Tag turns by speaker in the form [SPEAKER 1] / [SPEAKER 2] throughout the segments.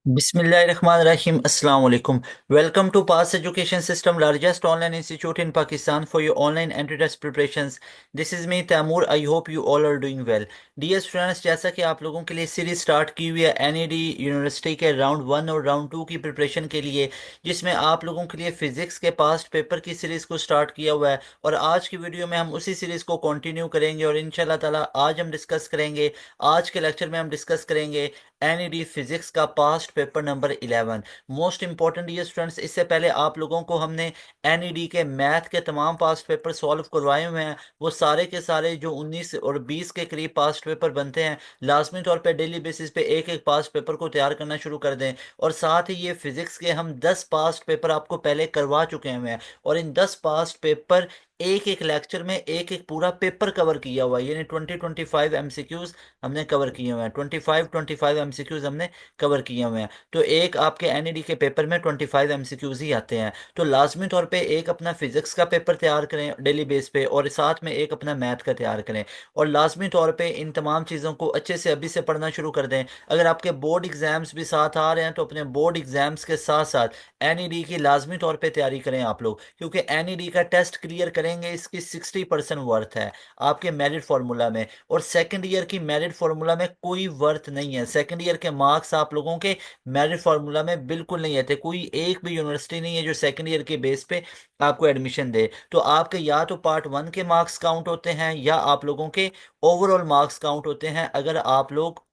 [SPEAKER 1] Bismillahirrahmanirrahim. Assalamu alaikum. Welcome to Pass Education System, largest online institute in Pakistan for your online entry test preparations. This is me, Taimur. I hope you all are doing well. Dear students, जैसा कि आप लोगों के लिए series start की हुई है NED university के राउंड 1 और राउंड 2 की प्रिपरेशन के लिए, जिसमें आप लोगों के लिए फिजिक्स के पास्ट पेपर की सीरीज को स्टार्ट किया हुआ है। और आज की वीडियो में हम उसी सीरीज को कंटिन्यू करेंगे और इंशाल्लाह ताला आज हम डिस्कस करेंगे, आज के लेक्चर में हम डिस्कस करेंगे एनईडी फिजिक्स का past paper number 11। Most important ये स्टूडेंट्स, इससे पहले आप लोगों को हमने एनईडी के मैथ के तमाम पास्ट पेपर सॉल्व करवाए हुए हैं। वो सारे के सारे जो 19 और 20 के करीब पास्ट पेपर बनते हैं, लाजमी तौर पे डेली बेसिस पे एक एक पास्ट पेपर को तैयार करना शुरू कर दें। और साथ ही ये फिजिक्स के हम 10 पास्ट पेपर आपको पहले करवा चुके हुए हैं, और इन 10 पास्ट पेपर एक एक लेक्चर में एक एक पूरा पेपर कवर किया हुआ है, यानी 20-25 एमसीक्यूज हमने कवर किए हुए हैं। 25 एमसीक्यूज हमने कवर किए हुए हैं। तो एक आपके एनईडी के पेपर में 25 एमसीक्यूज ही आते हैं। तो लाजमी तौर पे एक अपना फिजिक्स का पेपर तैयार करें डेली बेस पे, और साथ में एक अपना मैथ का तैयार करें। और लाजमी तौर पे इन तमाम चीज़ों को अच्छे से अभी से पढ़ना शुरू कर दें। अगर आपके बोर्ड एग्जाम्स भी साथ आ रहे हैं तो अपने बोर्ड एग्जाम्स के साथ साथ एनईडी की लाजमी तौर पे तैयारी करें आप लोग, क्योंकि एनईडी का टेस्ट क्लियर करेंगे, इसकी 60% वर्थ है आपके मेरिट फार्मूला में। और सेकंड ईयर की मेरिट फार्मूला में कोई वर्थ नहीं है। सेकंड ईयर के मार्क्स आप लोगों के मेरिट फार्मूला में बिल्कुल नहीं आते। कोई एक भी यूनिवर्सिटी नहीं है जो सेकंड ईयर के बेस पे आपको एडमिशन दे। तो आपके या तो पार्ट 1 के मार्क्स काउंट होते हैं, या आप लोगों के ओवरऑल मार्क्स काउंट होते हैं अगर आप लोग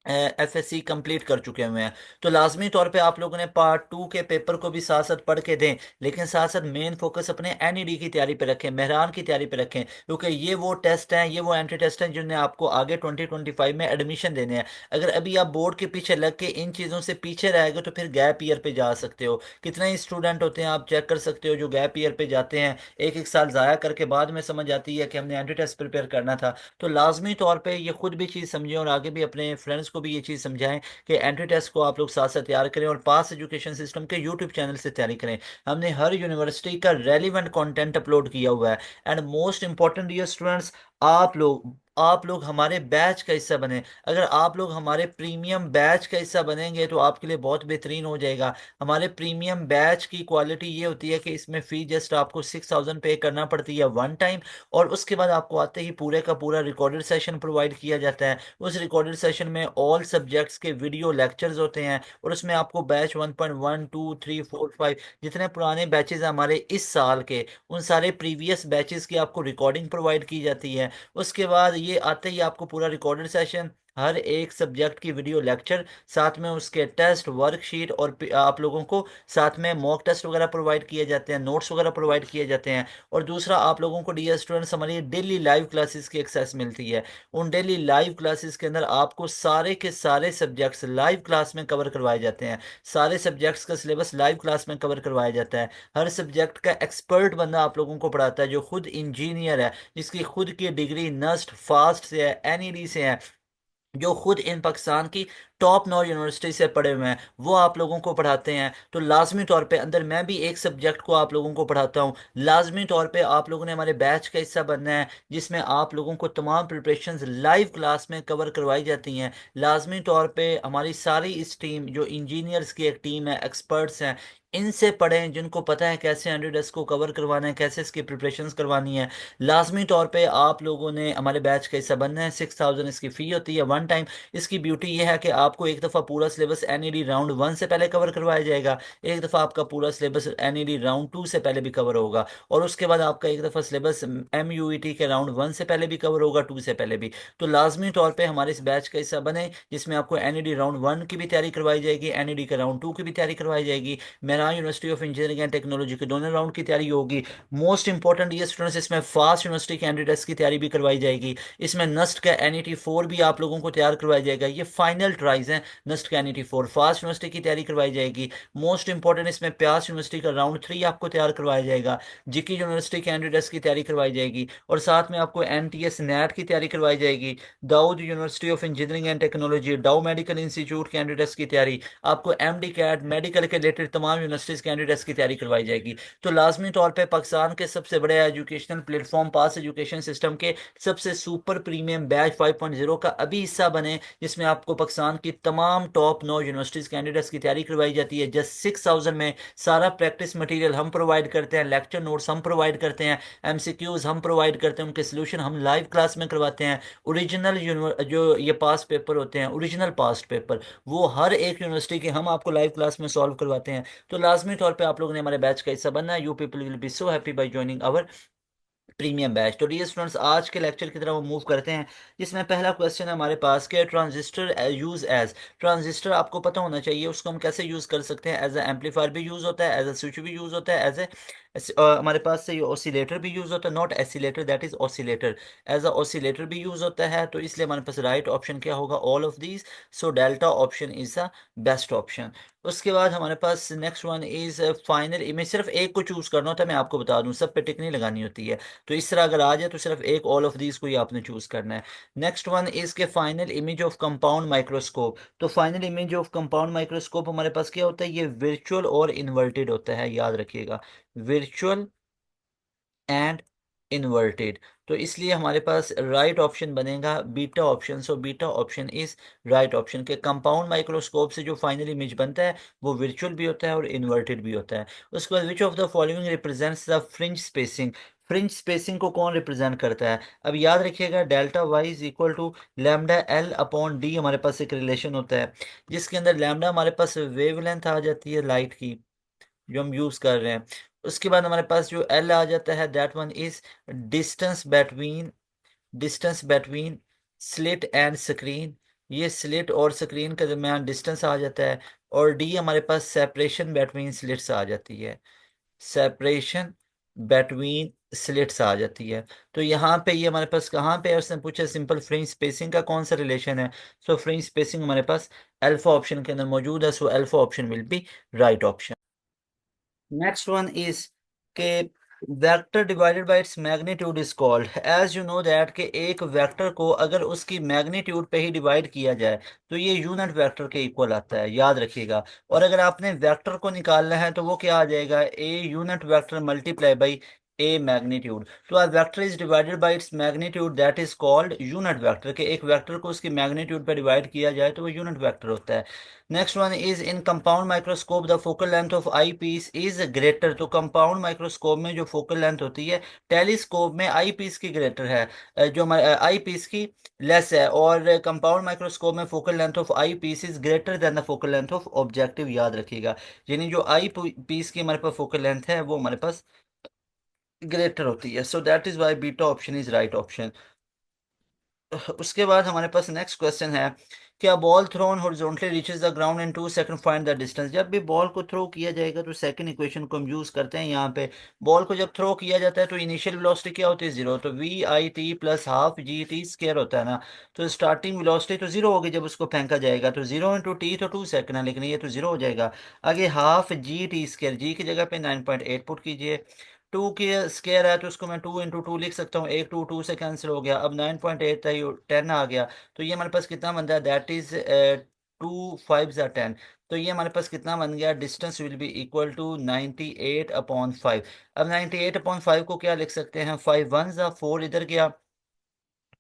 [SPEAKER 1] एफएससी कंप्लीट कर चुके हुए हैं। तो लाजमी तौर पे आप लोगों ने पार्ट 2 के पेपर को भी साथ साथ पढ़ के दें, लेकिन साथ साथ मेन फोकस अपने एनईडी की तैयारी पे रखें, मेहरान की तैयारी पे रखें, क्योंकि ये वो टेस्ट हैं, ये वो एंट्री टेस्ट हैं जिन्हें आपको आगे 2025 में एडमिशन देने हैं। अगर अभी आप बोर्ड के पीछे लग के इन चीज़ों से पीछे रह गए तो फिर गैप ईयर पे जा सकते हो। कितने ही स्टूडेंट होते हैं आप चेक कर सकते हो जो गैप ईयर पे जाते हैं, एक एक साल ज़ाया करके बाद में समझ आती है कि हमने एंट्री टेस्ट प्रिपेयर करना था। तो लाजमी तौर पे ये खुद भी चीज़ समझें और आगे भी अपने फ्रेंड्स को भी ये चीज़ समझाएं कि एंट्री टेस्ट को आप लोग साथ साथ तैयार करें, और पास एजुकेशन सिस्टम के यूट्यूब चैनल से तैयारी करें। हमने हर यूनिवर्सिटी का रेलिवेंट कंटेंट अपलोड किया हुआ है। एंड मोस्ट इंपॉर्टेंट ये स्टूडेंट्स, आप लोग हमारे बैच का हिस्सा बने। अगर आप लोग हमारे प्रीमियम बैच का हिस्सा बनेंगे तो आपके लिए बहुत बेहतरीन हो जाएगा। हमारे प्रीमियम बैच की क्वालिटी ये होती है कि इसमें फ़ी जस्ट आपको 6000 पे करना पड़ती है वन टाइम, और उसके बाद आपको आते ही पूरे का पूरा रिकॉर्डेड सेशन प्रोवाइड किया जाता है। उस रिकॉर्डेड सेशन में ऑल सब्जेक्ट्स के वीडियो लेक्चर्स होते हैं, और उसमें आपको बैच 1.1 2 3 4 5 जितने पुराने बैचेस हैं हमारे इस साल के, उन सारे प्रीवियस बैचेस की आपको रिकॉर्डिंग प्रोवाइड की जाती है। उसके बाद ये आते ही आपको पूरा रिकॉर्डेड सेशन, हर एक सब्जेक्ट की वीडियो लेक्चर, साथ में उसके टेस्ट वर्कशीट, और आप लोगों को साथ में मॉक टेस्ट वगैरह प्रोवाइड किए जाते हैं, नोट्स वगैरह प्रोवाइड किए जाते हैं। और दूसरा, आप लोगों को डियर स्टूडेंट्स हमारी डेली लाइव क्लासेस की एक्सेस मिलती है। उन डेली लाइव क्लासेस के अंदर आपको सारे के सारे सब्जेक्ट्स लाइव क्लास में कवर करवाए जाते हैं। सारे सब्जेक्ट्स का सिलेबस लाइव क्लास में कवर करवाया जाता है। हर सब्जेक्ट का एक्सपर्ट बंदा आप लोगों को पढ़ाता है जो खुद इंजीनियर है, जिसकी खुद की डिग्री नस्ट फास्ट से है, एनईडी से है, जो खुद इन पाकिस्तान की टॉप नॉच यूनिवर्सिटी से पढ़े हुए हैं, वो आप लोगों को पढ़ाते हैं। तो लाजमी तौर पे अंदर मैं भी एक सब्जेक्ट को आप लोगों को पढ़ाता हूँ। लाजमी तौर पे आप लोगों ने हमारे बैच का हिस्सा बनना है, जिसमें आप लोगों को तमाम प्रिपरेशंस लाइव क्लास में कवर करवाई जाती हैं। लाजमी तौर पे हमारी सारी इस टीम, जो इंजीनियर्स की एक टीम है, एक्सपर्ट्स हैं, इनसे पढ़ें, जिनको पता है कैसे 100 को कवर करवाना है, कैसे इसकी प्रिपरेशंस करवानी है। लाजमी तौर पे आप लोगों ने हमारे बैच का हिस्सा बनना है। 6000 इसकी फ़ी होती है वन टाइम। इसकी ब्यूटी ये है कि आपको एक दफ़ा पूरा सिलेबस एनईडी राउंड 1 से पहले कवर करवाया जाएगा, एक दफ़ा आपका पूरा सिलेबस एनईडी राउंड 2 से पहले भी कवर होगा, और उसके बाद आपका एक दफ़ा सिलेबस एमयूईटी के राउंड 1 से पहले भी कवर होगा, 2 से पहले भी। तो लाजमी तौर पर हमारे इस बैच का हिस्सा बने, जिसमें आपको एनईडी राउंड 1 की भी तैयारी करवाई जाएगी, एनईडी के राउंड 2 की भी तैयारी करवाई जाएगी, मेरा university of engineering and technology के दोनों राउंड की तैयारी होगी। मोस्ट इंपॉर्टेंट ये स्टूडेंट्स, इसमें फास्ट यूनिवर्सिटी कैंडिडेट्स की तैयारी भी करवाई जाएगी। इसमें नस्ट का NET 4 भी आप लोगों को तैयार करवाया जाएगा। ये फाइनल ट्राइज हैं नस्ट का NET 4। फास्ट यूनिवर्सिटी की तैयारी करवाई जाएगी। मोस्ट इंपॉर्टेंट, इसमें प्यास यूनिवर्सिटी का राउंड 3 आपको तैयार करवाया जाएगा। जिकी यूनिवर्सिटी कैंडिडेट्स की तैयारी करवाई जाएगी, और साथ में आपको NTS नेट की तैयारी करवाई जाएगी। Dawood university of engineering and technology, Dow medical institute candidates की तैयारी, आपको MD कैट मेडिकल के रिलेटेड तमाम यूनिवर्सिटीज कैंडिडेट्स की तैयारी करवाई जाएगी। तो लाजमी तौर पे पाकिस्तान के सबसे बड़े एजुकेशनल प्लेटफॉर्म पास एजुकेशन सिस्टम के सबसे सुपर प्रीमियम बैच 5.0 का अभी हिस्सा बने, जिसमें आपको पाकिस्तान की तमाम टॉप 9 यूनिवर्सिटीज़ कैंडिडेट्स की तैयारी करवाई जाती है। जस्ट 6,000 में सारा प्रैक्टिस मटेरियल हम प्रोवाइड करते हैं, लेक्चर नोट्स हम प्रोवाइड करते हैं, एमसीक्यूज हम प्रोवाइड करते हैं, उनके सोल्यूशन हम लाइव क्लास में करवाते हैं। ओरिजिनल जो ये पास पेपर होते हैं, ओरिजिनल पास्ट पेपर, वो हर एक यूनिवर्सिटी के हम आपको लाइव क्लास में सॉल्व करवाते हैं। तो लाजमी तौर पे आप लोगों ने हमारे बैच का हिस्सा बनना है। You people will be so happy by joining our premium batch. तो डियर स्टूडेंट्स, आज के लेक्चर की तरफ हम मूव करते हैं, जिसमें पहला क्वेश्चन है हमारे पास के ट्रांजिस्टर यूज एज। ट्रांजिस्टर आपको पता होना चाहिए उसको हम कैसे यूज कर सकते हैं। एज ए एम्पलीफायर भी यूज होता है, एज ए स्विच भी यूज होता है, एज ए हमारे पास से ये ऑसिलेटर भी यूज होता है, not oscillator, that is oscillator. As a oscillator भी यूज होता है। तो इसलिए हमारे पास राइट ऑप्शन क्या होगा, all of these. So delta option is the best option. उसके बाद हमारे पास next one is final image. सिर्फ एक को चूज करना होता है, मैं आपको बता दूं, सब पे टिक नहीं लगानी होती है। तो इस तरह अगर आ जाए तो सिर्फ एक ऑल ऑफ दीज को ही आपने चूज करना है। नेक्स्ट वन इज के final image of compound microscope. तो final image of compound microscope हमारे पास क्या होता है, ये वर्चुअल और इन्वर्टेड होता है, याद रखिएगा, वर्चुअल एंड इन्वर्टेड। तो इसलिए हमारे पास राइट ऑप्शन बनेगा beta option. So beta option is right option. के कंपाउंड माइक्रोस्कोप से जो फाइनल इमेज बनता है वो वर्चुअल भी होता है और इन्वर्टेड भी होता है। उसके बाद which of the following represents the fringe spacing. Fringe spacing को कौन रिप्रेजेंट करता है। अब याद रखिएगा, delta Y is equal to lambda L upon D. हमारे पास एक रिलेशन होता है जिसके अंदर लैम्डा हमारे पास वेवलेंथ आ जाती है लाइट की, जो हम यूज कर रहे हैं। उसके बाद हमारे पास जो एल आ जाता है, that one is distance between, distance between slit and screen. ये स्लिट और स्क्रीन के दरमियान डिस्टेंस आ जाता है। और डी हमारे पास सेपरेशन बिटवीन स्लिट्स आ जाती है, सेपरेशन बिटवीन स्लिट्स आ जाती है। तो यहाँ पे ये हमारे पास कहाँ पे है, उसने पूछा सिंपल फ्रिंज स्पेसिंग का कौन सा रिलेशन है। सो फ्रिंज स्पेसिंग हमारे पास अल्फा ऑप्शन के अंदर मौजूद है। So alpha option will be right option. Next one is के vector divided by its magnitude is called. As you know that कि एक वेक्टर को अगर उसकी मैग्नीट्यूड पे ही डिवाइड किया जाए तो ये यूनिट वेक्टर के इक्वल आता है, याद रखिएगा। और अगर आपने वेक्टर को निकालना है तो वो क्या आ जाएगा, a unit vector multiply by a magnitude. तो a vector is divided by its magnitude, that is called unit vector. के एक वेक्टर को उसकी मैग्नीट्यूड पे डिवाइड किया जाए तो वो यूनिट वेक्टर होता है। Next one is in compound microscope the focal length of eyepiece is greater. तो कंपाउंड माइक्रोस्कोप में जो फोकल लेंथ होती है, टेलीस्कोप में आई पीस की ग्रेटर है, जो आई पीस की लेस है। और कंपाउंड माइक्रोस्कोप में focal length of eyepiece is greater than the focal length of objective, याद रखिएगा। यानी जो आई पीस की हमारे पास फोकल लेंथ है वो हमारे पास ग्रेटर होती है। So that is why beta option is right option. उसके बाद हमारे पास नेक्स्ट क्वेश्चन है, क्या ball thrown horizontally reaches the ground in 2 second, find the distance. जब भी बॉल को थ्रो किया जाएगा तो सेकंड इक्वेशन को हम यूज करते हैं यहाँ पे। बॉल को जब थ्रो किया जाता है तो इनिशियल वेलोसिटी क्या होती है, जीरो। तो V I T plus half G T square होता है ना। तो स्टार्टिंग वेलोसिटी तो जीरो होगी जब उसको फेंका जाएगा, तो जीरो इंटू टी तो 2 सेकंड है, लेकिन ये तो जीरो हो जाएगा। आगे हाफ जी टी स्क्वायर, जी की जगह पे 9.8 पुट कीजिए। टू की स्केयर है तो उसको मैं 2 इंटू 2 लिख सकता हूँ, एक टू टू से कैंसिल हो गया। अब 9.8 था, ये 10 आ गया। तो ये हमारे पास कितना बनता है, दैट इज 2 5 ज़ा 10। तो ये हमारे पास कितना बन गया, distance will be equal to 98/5। अब 98/5 को क्या लिख सकते हैं, 5 1 ज़ा 4 इधर गया,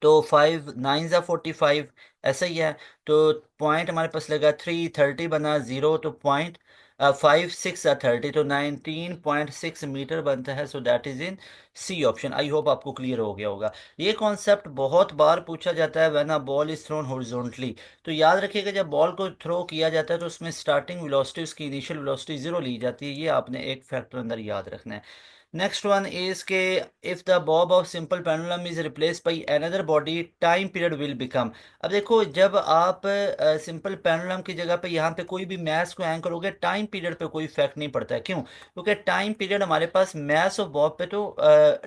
[SPEAKER 1] तो 5 9 ज़ा 45, ऐसा ही है। तो पॉइंट हमारे पास लगा 330 बना जीरो, तो पॉइंट 5 6 ज़ा 30, तो 19.6 मीटर बनता है। So that is in C option. I hope आपको क्लियर हो गया होगा। ये कॉन्सेप्ट बहुत बार पूछा जाता है, when a ball is throne horizontally. तो याद रखिएगा, जब बॉल को थ्रो किया जाता है तो उसमें स्टार्टिंग वेलोसिटी, उसकी इनिशियल वेलोसिटी जीरो ली जाती है। ये आपने एक फैक्टर अंदर याद रखना है। नेक्स्ट वन इज के if the Bob of simple pendulum is replace by another body, time period will become. अब देखो, जब आप सिंपल पेंडुलम की जगह पे यहाँ पे कोई भी मैथ्स को हैंग करोगे, टाइम पीरियड पे कोई इफेक्ट नहीं पड़ता है। क्यों, क्योंकि टाइम पीरियड हमारे पास मैथ्स ऑफ बॉब पे तो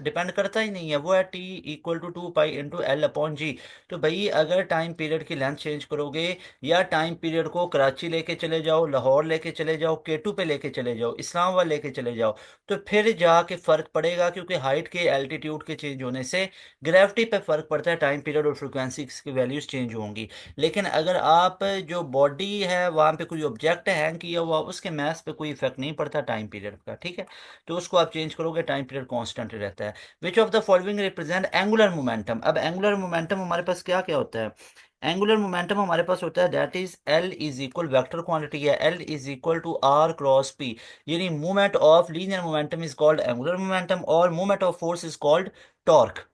[SPEAKER 1] डिपेंड करता ही नहीं है, वो है T equal to 2 pi into L upon G. तो भाई अगर टाइम पीरियड की लेंथ चेंज करोगे, या टाइम पीरियड को कराची लेके चले जाओ, लाहौर लेके चले जाओ, केटू पे लेके चले जाओ, इस्लामाबाद लेके चले जाओ, तो फिर जाके फर्क पड़ेगा। क्योंकि हाइट के एल्टीट्यूड के चेंज होने से ग्रेविटी पे फर्क पड़ता है, टाइम पीरियड और फ्रिक्वेंसी की वैल्यूज चेंज होंगी। लेकिन अगर आप जो बॉडी है वहां पे कोई ऑब्जेक्ट हैंग किया हुआ, उसके मास पे कोई इफेक्ट नहीं पड़ता टाइम पीरियड का, ठीक है। तो उसको आप चेंज करोगे, टाइम पीरियड कांस्टेंट रहता है। विच of the following represent angular momentum. अब एंगुलर मोमेंटम हमारे पास क्या क्या होता है, एंगुलर मोमेंटम हमारे पास होता है that is L is equal vector quantity है, L is equal to R cross P. यानी movement of linear momentum is called angular momentum और movement of force is called torque.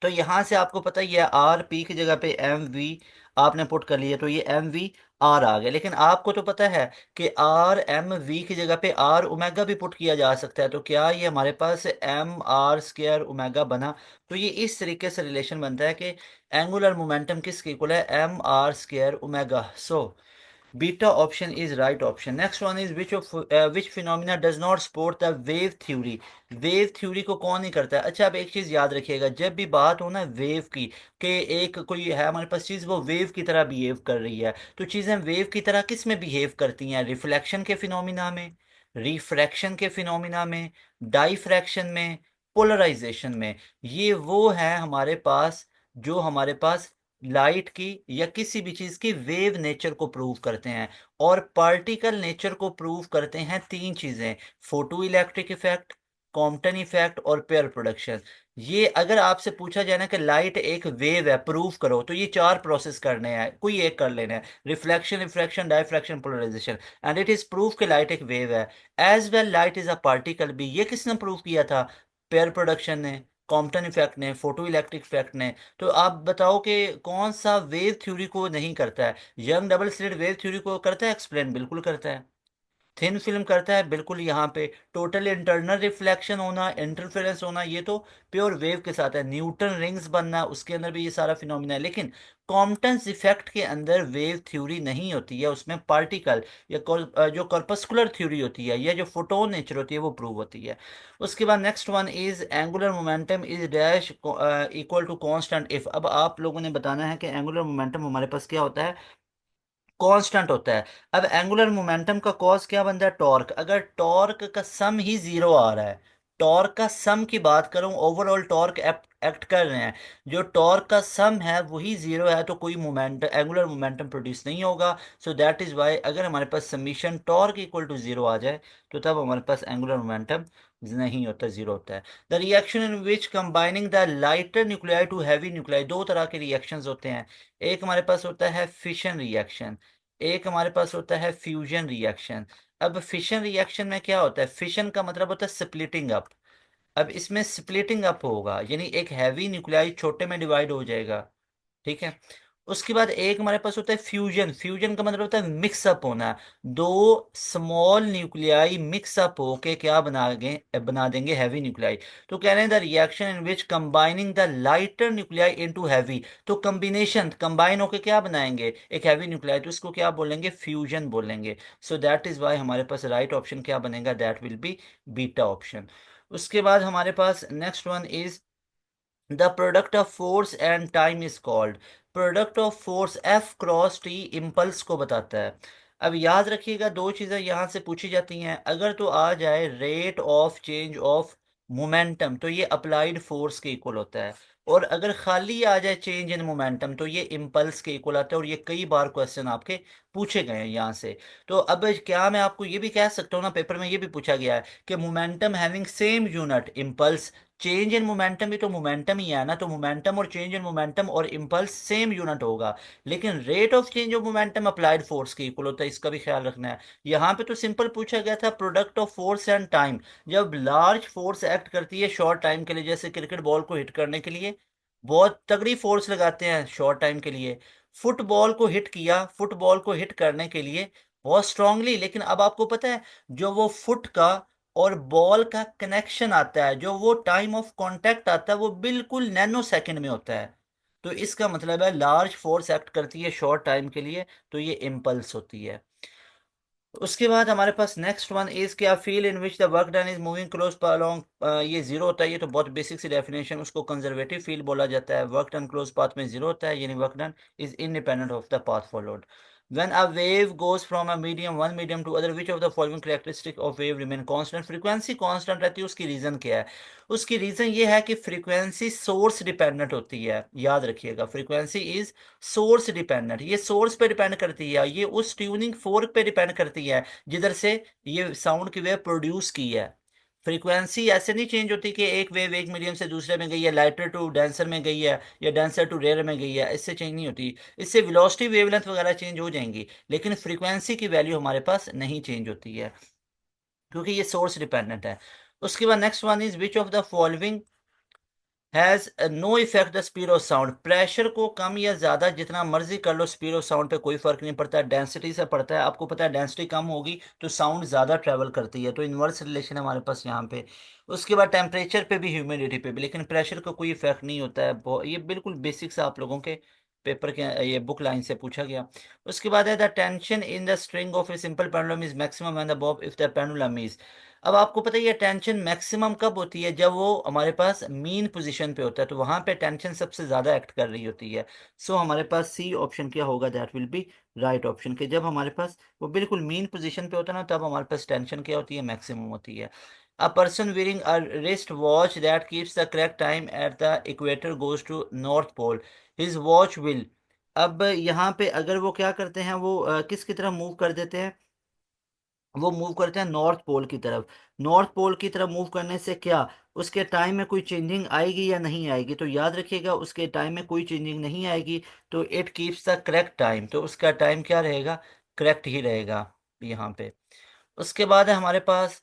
[SPEAKER 1] तो यहां से आपको पता ही है आर पी की जगह पे एम वी आपने पुट कर लिया, तो ये एम वी आर आ गया। लेकिन आपको तो पता है कि आर एम वी की जगह पे आर ओमेगा भी पुट किया जा सकता है, तो क्या ये हमारे पास एम आर स्क्वायर ओमेगा बना। तो ये इस तरीके से रिलेशन बनता है कि एंगुलर मोमेंटम किसके इक्वल है, M R square omega. So Beta option is right option. Next one is which phenomena does not support the wave theory. Wave theory को कौन नहीं करता है। अच्छा, अब एक चीज याद रखिएगा, जब भी बात हो ना वेव की, कि एक कोई है हमारे पास चीज वो वेव की तरह बिहेव कर रही है, तो चीजें वेव की तरह किस में बिहेव करती हैं, रिफ्लेक्शन के फिनोमिना में, रिफ्रैक्शन के फिनोमिना में, डाइफ्रैक्शन में, पोलराइजेशन में। ये वो है हमारे पास जो हमारे पास लाइट की या किसी भी चीज की वेव नेचर को प्रूव करते हैं। और पार्टिकल नेचर को प्रूव करते हैं तीन चीजें, photo electric effect, Compton effect और पेयर प्रोडक्शन। ये अगर आपसे पूछा जाए ना कि लाइट एक वेव है प्रूव करो, तो ये चार प्रोसेस करने हैं, कोई एक कर लेना है, reflection, refraction, diffraction, polarisation, and it is prove कि लाइट एक वेव है। As well light is a particle भी, ये किसने प्रूव किया था, पेयर प्रोडक्शन ने, कॉम्पटन इफेक्ट ने, फोटो इलेक्ट्रिक इफेक्ट ने। तो आप बताओ कि कौन सा वेव थ्योरी को नहीं करता है। Young double slit wave theory को करता है एक्सप्लेन, बिल्कुल करता है। थिन फिल्म करता है बिल्कुल, यहाँ पे टोटल इंटरनल रिफ्लेक्शन होना, इंटरफेरेंस होना, ये तो प्योर वेव के साथ है। न्यूटन रिंग्स बनना, उसके अंदर भी ये सारा फिनोमिना है। लेकिन कॉम्पटन्स इफेक्ट के अंदर वेव थ्योरी नहीं होती है, उसमें पार्टिकल या जो कॉर्पस्कुलर थ्योरी होती है या जो फोटोन नेचर होती है वो प्रूव होती है। उसके बाद next one is angular momentum is dash equal to constant if. अब आप लोगों ने बताना है कि एंगुलर मोमेंटम हमारे पास क्या होता है, कांस्टेंट होता है। अब एंगुलर मोमेंटम का कॉस क्या बनता है, टॉर्क। अगर टॉर्क का सम ही जीरो आ रहा है, टॉर्क का सम की बात करूं, ओवरऑल टॉर्क एक्ट कर रहे हैं, जो टॉर्क का सम है वही जीरो है, तो कोई मोमेंट एंगुलर मोमेंटम प्रोड्यूस नहीं होगा। सो दैट इज वाई अगर हमारे पास summation torque equal to zero आ जाए, तो तब हमारे पास एंगुलर मोमेंटम नहीं होता, जीरो होता है। The reaction in which combining the lighter nuclei to heavy nuclei, दो तरह के रिएक्शंस होते हैं। एक हमारे पास होता है फिशन रिएक्शन, एक हमारे पास होता है फ्यूजन रिएक्शन। अब फिशन रिएक्शन में क्या होता है, फिशन का मतलब होता है स्प्लिटिंग अप। अब इसमें स्प्लिटिंग अप होगा, यानी एक हैवी न्यूक्लियाई छोटे में डिवाइड हो जाएगा, ठीक है। उसके बाद एक हमारे पास होता है फ्यूजन, फ्यूजन का मतलब होता है मिक्सअप होना। दो स्मॉल न्यूक्लियाई मिक्सअप होके क्या बना देंगे हैवी न्यूक्लियाई। तो कह रहे हैं the reaction in which combining the lighter nuclei into heavy, तो कॉम्बिनेशन कंबाइन होके क्या बनाएंगे, एक हैवी न्यूक्लियाई, तो इसको क्या बोलेंगे, फ्यूजन बोलेंगे। सो दैट इज वाई हमारे पास राइट ऑप्शन क्या बनेगा, that will be beta option. उसके बाद हमारे पास next one is the product of force and time is called. Product of force F cross T impulse को बताता है। अब याद रखिएगा दो चीजें यहां से पूछी जाती हैं, अगर तो आ जाए rate of change of momentum, तो ये अप्लाइड फोर्स के इक्वल होता है। और अगर खाली आ जाए चेंज इन मोमेंटम, तो ये इम्पल्स के इक्वल आता है। और ये कई बार क्वेश्चन आपके पूछे गए हैं यहाँ से। तो अब क्या मैं आपको ये भी कह सकता हूँ ना, पेपर में ये भी पूछा गया है कि momentum having same unit impulse, change in momentum भी तो मोमेंटम ही है ना, तो मोमेंटम और चेंज इन मोमेंटम और इम्पल्स सेम यूनिट होगा। लेकिन rate of change of momentum applied force के इक्वल होता है, इसका भी ख्याल रखना है। यहाँ पे तो सिंपल पूछा गया था product of force and time. जब लार्ज फोर्स एक्ट करती है शॉर्ट टाइम के लिए, जैसे क्रिकेट बॉल को हिट करने के लिए बहुत तगड़ी फोर्स लगाते हैं शॉर्ट टाइम के लिए, फुटबॉल को हिट किया, फुटबॉल को हिट करने के लिए बहुत स्ट्रांगली, लेकिन अब आपको पता है जो वो फुट का और बॉल का कनेक्शन आता है, जो वो टाइम ऑफ कांटेक्ट आता है, वो बिल्कुल नैनो सेकंड में होता है। तो इसका मतलब है लार्ज फोर्स एक्ट करती है शॉर्ट टाइम के लिए, तो ये इम्पल्स होती है। उसके बाद हमारे पास नेक्स्ट वन इज क्या, field in which the work done is moving close along, ये जीरो होता है, ये तो बहुत बेसिक सी डेफिनेशन, उसको कंजर्वेटिव फील्ड बोला जाता है। वर्क डन क्लोज पाथ में जीरो होता है, यानी work done is independent of the path followed. When a wave goes from a medium one medium to other, which of the following characteristic of wave remain constant? Frequency constant रहती है, उसकी reason क्या है, उसकी reason ये है कि frequency source dependent होती है। याद रखिएगा फ्रीक्वेंसी इज सोर्स डिपेंडेंट, ये सोर्स पे डिपेंड करती है, ये उस ट्यूनिंग फोर्क पे डिपेंड करती है जिधर से ये साउंड की वेव प्रोड्यूस की है। फ्रीक्वेंसी ऐसे नहीं चेंज होती कि एक वेव एक मीडियम से दूसरे में गई है, लाइटर टू डेंसर में गई है या डेंसर टू रेयर में गई है, इससे चेंज नहीं होती। इससे वेलोसिटी वेवलेंथ वगैरह चेंज हो जाएंगी, लेकिन फ्रीक्वेंसी की वैल्यू हमारे पास नहीं चेंज होती है, क्योंकि ये सोर्स डिपेंडेंट है। उसके बाद next one is which of the following has no effect the speed of sound. Pressure को कम या ज्यादा जितना मर्जी कर लो, स्पीड ऑफ साउंड पे कोई फर्क नहीं पड़ता, डेंसिटी से पड़ता है। आपको पता है डेंसिटी कम होगी तो साउंड ज्यादा ट्रेवल करती है, तो इनवर्स रिलेशन है हमारे पास यहाँ पे। उसके बाद टेम्परेचर पे भी, ह्यूमिडिटी पे भी, लेकिन प्रेशर का कोई इफेक्ट नहीं होता है। ये बिल्कुल बेसिक से आप लोगों के पेपर के ये बुक लाइन से पूछा गया। उसके बाद है the tension in the string of a simple pendulum is maximum when the Bob if the pendulum is. अब आपको पता है ये टेंशन मैक्सिमम कब होती है, जब वो हमारे पास मीन पोजीशन पे होता है, तो वहां पे टेंशन सबसे ज्यादा एक्ट कर रही होती है। सो हमारे पास सी ऑप्शन क्या होगा, that will be right option, कि जब हमारे पास वो बिल्कुल मीन पोजीशन पे होता है ना, तब हमारे पास टेंशन क्या होती है, मैक्सिमम होती है। A person wearing a wrist watch that keeps the correct time at the equator goes to north pole, his watch will। अब यहाँ पे अगर वो क्या करते हैं, वो किसकी तरफ मूव कर देते हैं, वो मूव करते हैं नॉर्थ पोल की तरफ। नॉर्थ पोल की तरफ मूव करने से क्या उसके टाइम में कोई चेंजिंग आएगी या नहीं आएगी, तो याद रखिएगा उसके टाइम में कोई चेंजिंग नहीं आएगी, तो it keeps the correct time, तो उसका टाइम क्या रहेगा, करेक्ट ही रहेगा यहाँ पे। उसके बाद है हमारे पास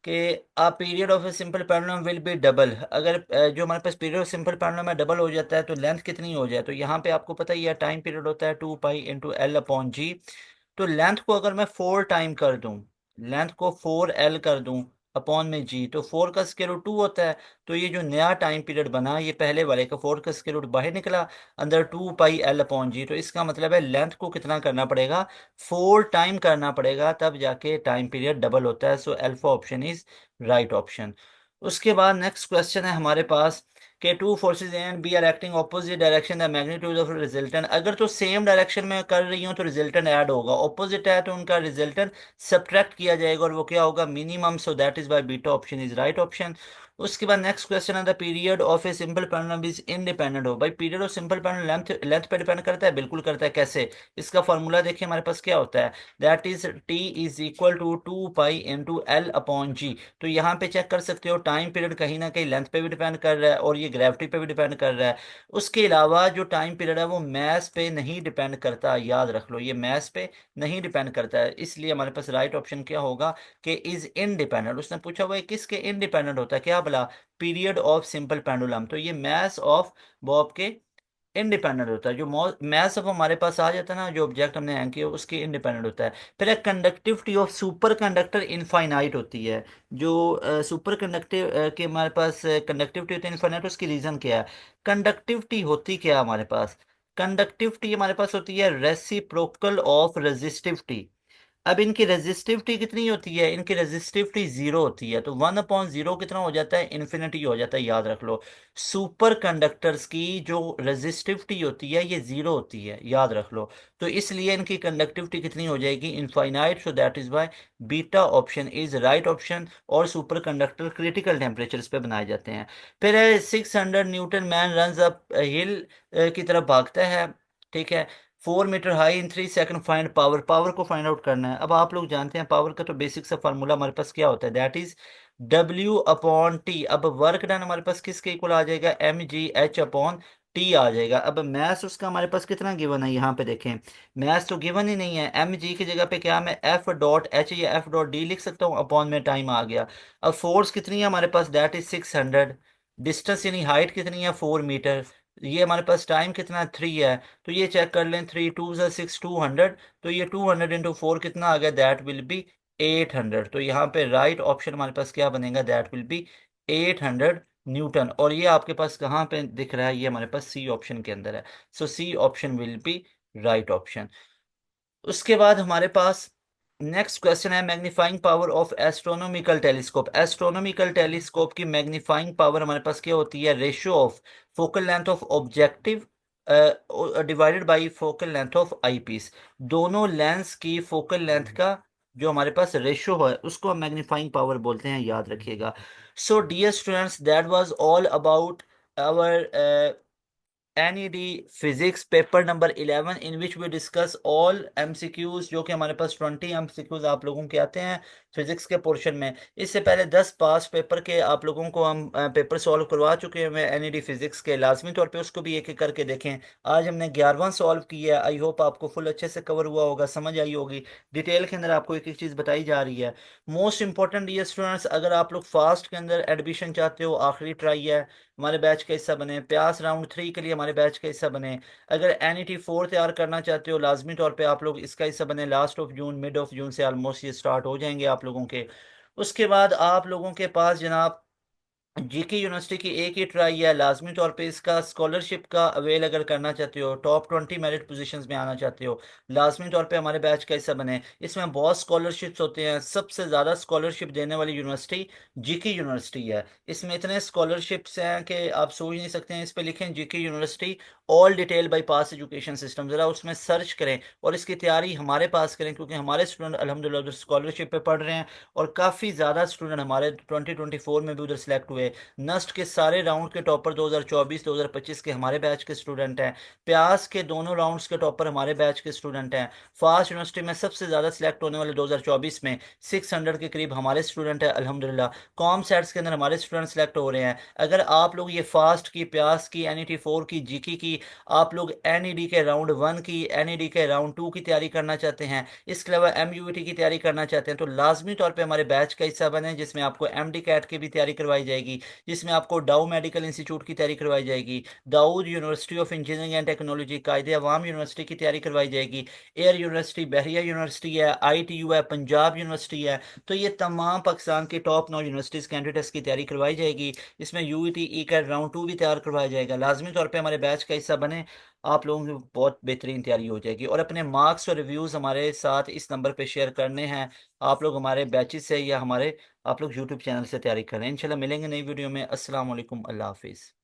[SPEAKER 1] कि a period of a simple pendulum will be double. अगर जो हमारे पास पीरियड ऑफ सिंपल पेंडुलम है डबल हो जाता है, तो लेंथ कितनी हो जाए, तो यहाँ पे आपको पता ही है टाइम पीरियड होता है 2 pi into L upon G. तो लेंथ को अगर मैं 4 टाइम कर दूं, लेंथ को 4L कर दूं अपॉन में जी, तो 4 का स्क्वायर रूट 2 होता है। तो ये जो नया टाइम पीरियड बना, ये पहले वाले का 4 का स्क्वायर रूट बाहर निकला, अंदर 2 पाई L अपॉन जी। तो इसका मतलब है लेंथ को कितना करना पड़ेगा, 4 टाइम करना पड़ेगा, तब जाके टाइम पीरियड डबल होता है। So alpha option is right option. उसके बाद नेक्स्ट क्वेश्चन है हमारे पास कि two forces A and B are acting opposite direction, the magnitude of resultant. अगर तो सेम डायरेक्शन में कर रही हूँ तो रिजल्टेंट ऐड होगा, ऑपोजिट है तो उनका रिजल्टेंट सब्ट्रैक्ट किया जाएगा, और वो क्या होगा, minimum. So that is by beta option is right option. उसके बाद नेक्स्ट क्वेश्चन है the period of a simple pendulum is independent हो। भाई period of simple pendulum length length पे डिपेंड करता है, बिल्कुल करता है। कैसे, इसका फॉर्मूला देखिए हमारे पास क्या होता है, that is T is equal to 2 pi into L upon G. तो यहाँ पे चेक कर सकते हो टाइम पीरियड कहीं ना कहीं लेंथ पे भी डिपेंड कर रहा है, और ये ग्रेविटी पे भी डिपेंड कर रहा है। उसके अलावा जो टाइम पीरियड है वो मैथ पे नहीं डिपेंड करता, याद रख लो, ये मैथ पे नहीं डिपेंड करता है। इसलिए हमारे पास राइट ऑप्शन क्या होगा कि इज इनडिपेंडेंट। उसने पूछा हुआ है किसके इनडिपेंडेंट होता है, क्या बोला, पीरियड ऑफ सिंपल पेंडुलम, तो ये मैथ ऑफ बॉब के इंडिपेंडेंट होता है। जो मैथ ऑफ हमारे पास आ जाता है ना, जो ऑब्जेक्ट हमने हैंग किया उसके इंडिपेंडेंट होता है। फिर एक conductivity of super conductor infinite होती है। जो सुपर कंडक्टिव के हमारे पास कंडक्टिविटी होती है इनफाइनाइट, उसकी रीजन क्या है, कंडक्टिविटी होती क्या है हमारे पास, कंडक्टिविटी हमारे पास होती है रेसिप्रोकल ऑफ रेजिस्टिविटी। अब इनकी रेजिस्टिविटी कितनी होती है, इनकी रेजिस्टिविटी जीरो होती है, तो 1/0 कितना हो जाता है, इन्फिनिटी हो जाता है, याद रख लो। सुपर कंडक्टर्स की जो रेजिस्टिविटी होती है ये जीरो होती है, याद रख लो। तो इसलिए इनकी कंडक्टिविटी कितनी हो जाएगी, infinite. So that is why beta option is right option. और सुपर कंडक्टर क्रिटिकल टेम्परेचर्स पे बनाए जाते हैं। फिर 600 newton man run up hill की तरफ भागता है, ठीक है, 4 metre high in 3 second, find power. Power को फाइंड आउट करना है। अब आप लोग जानते हैं पावर का तो बेसिक सा फॉर्मूला हमारे पास क्या होता है, दैट इज W/T। अब वर्क डन हमारे पास किसके इक्वल आ जाएगा, mgh/T आ जाएगा। अब मैथ्स उसका हमारे पास कितना गिवन है, यहाँ पे देखें, मैथ्स तो गिवन ही नहीं है। mg की जगह पे क्या मैं F.H या F.D लिख सकता हूँ, अपॉन में टाइम आ गया। अब फोर्स कितनी है हमारे पास, दैट इज 600। डिस्टेंस यानी हाइट कितनी है, 4 मीटर। ये हमारे पास टाइम कितना है, 3 है। तो ये चेक कर लें, 3 2 6 200, तो ये 200 इंटू 4 कितना आ गया, दैट विल बी 800। तो यहाँ पे राइट ऑप्शन हमारे पास क्या बनेगा, दैट विल बी 800 न्यूटन। और ये आपके पास कहाँ पे दिख रहा है, ये हमारे पास सी ऑप्शन के अंदर है। So C option will be right option. उसके बाद हमारे पास नेक्स्ट क्वेश्चन है magnifying power of astronomical telescope. Astronomical telescope की मैग्नीफाइंग पावर हमारे पास क्या होती है, ratio of focal length of objective divided by focal length of eyepiece. दोनों लेंस की फोकल लेंथ का जो हमारे पास रेशियो है उसको हम मैग्नीफाइंग पावर बोलते हैं, याद रखिएगा। So dear students, that was all about our NED physics paper number 11 in which we discuss all MCQs, जो कि हमारे पास 20 MCQs आप लोगों के आते हैं फिजिक्स के पोर्शन में। इससे पहले 10 पास पेपर के आप लोगों को हम पेपर सॉल्व करवा चुके हैं NED फिजिक्स के। लाजमी तौर पे उसको भी एक एक करके देखें। आज हमने 11वां सॉल्व किया है। आई होप आपको फुल अच्छे से कवर हुआ होगा, समझ आई होगी। डिटेल के अंदर आपको एक एक चीज़ बताई जा रही है। मोस्ट इंपॉर्टेंट ये स्टूडेंट्स, अगर आप लोग फास्ट के अंदर एडमिशन चाहते हो, आखिरी ट्राई है, हमारे बैच का हिस्सा बने। प्यास राउंड 3 के लिए हमारे बैच का हिस्सा बने। अगर NET 4 तैयार करना चाहते हो, लाजमी तौर पे आप लोग इसका हिस्सा बने। Last of June, mid of June से ऑलमोस्ट ये स्टार्ट हो जाएंगे आप लोगों के। उसके बाद आप लोगों के पास जनाब जीके यूनिवर्सिटी की एक ही ट्राई है। लाजमी तौर पे इसका स्कॉलरशिप का अवेल अगर करना चाहते हो, टॉप 20 मेरिट पोजीशंस में आना चाहते हो, लाजमी तौर पे हमारे बैच का हिस्सा बने। इसमें बहुत स्कॉलरशिप्स होते हैं। सबसे ज़्यादा स्कॉलरशिप देने वाली यूनिवर्सिटी जीके यूनिवर्सिटी है। इसमें इतने स्कॉलरशिप्स हैं कि आप सोच नहीं सकते हैं। इस पे लिखें GK university all detail by pass education system, ज़रा उसमें सर्च करें और इसकी तैयारी हमारे पास करें, क्योंकि हमारे स्टूडेंट अल्हम्दुलिल्लाह उधर स्कॉलरशिप पे पढ़ रहे हैं। और काफ़ी ज़्यादा स्टूडेंट हमारे 2024 में भी उधर सेलेक्ट हुए। नस्ट के सारे राउंड के टॉपर 2024 2025 के हमारे बैच के स्टूडेंट हैं। प्यास के दोनों राउंड्स के टॉपर हमारे बैच के स्टूडेंट हैं। फास्ट यूनिवर्सिटी में सबसे ज़्यादा सिलेक्ट होने वाले 2024 में 600 के करीब हमारे स्टूडेंट हैं अल्हम्दुलिल्लाह। कॉम सेट्स के अंदर हमारे स्टूडेंट सेलेक्ट हो रहे हैं। अगर आप लोग ये फास्ट की, प्यास की, NET 4 की, जीके की, आप लोग NED के राउंड 1 की, NED के राउंड 2 की तैयारी करना चाहते हैं, इसके अलावा MUET की तैयारी करना चाहते हैं, तो लाजमी तौर पे हमारे बैच का हिस्सा बने, जिसमें आपको MD कैट की भी तैयारी करवाई जाएगी, जिसमें आपको डाउ मेडिकल इंस्टीट्यूट की तैयारी करवाई जाएगी, Dawood university of engineering and technology, Quaid Awam university की तैयारी करवाई जाएगी, एयर यूनिवर्सिटी, बहरिया यूनिवर्सिटी है, ITU है, पंजाब यूनिवर्सिटी है। तो ये तमाम पाकिस्तान की टॉप 9 यूनिवर्सिटीज़ कैंडिडेट्स की तैयारी करवाई जाएगी। इसमें UET का राउंड 2 भी तैयार करवाया जाएगा। लाजमी तौर पर हमारे बैच का हिस्सा बने, आप लोगों की बहुत बेहतरीन तैयारी हो जाएगी। और अपने मार्क्स और रिव्यूज़ हमारे साथ इस नंबर पे शेयर करने हैं। आप लोग हमारे बैचेस से या हमारे आप लोग यूट्यूब चैनल से तैयारी करें। इंशाल्लाह मिलेंगे नई वीडियो में। अस्सलाम वालेकुम, अल्लाह हाफिज़।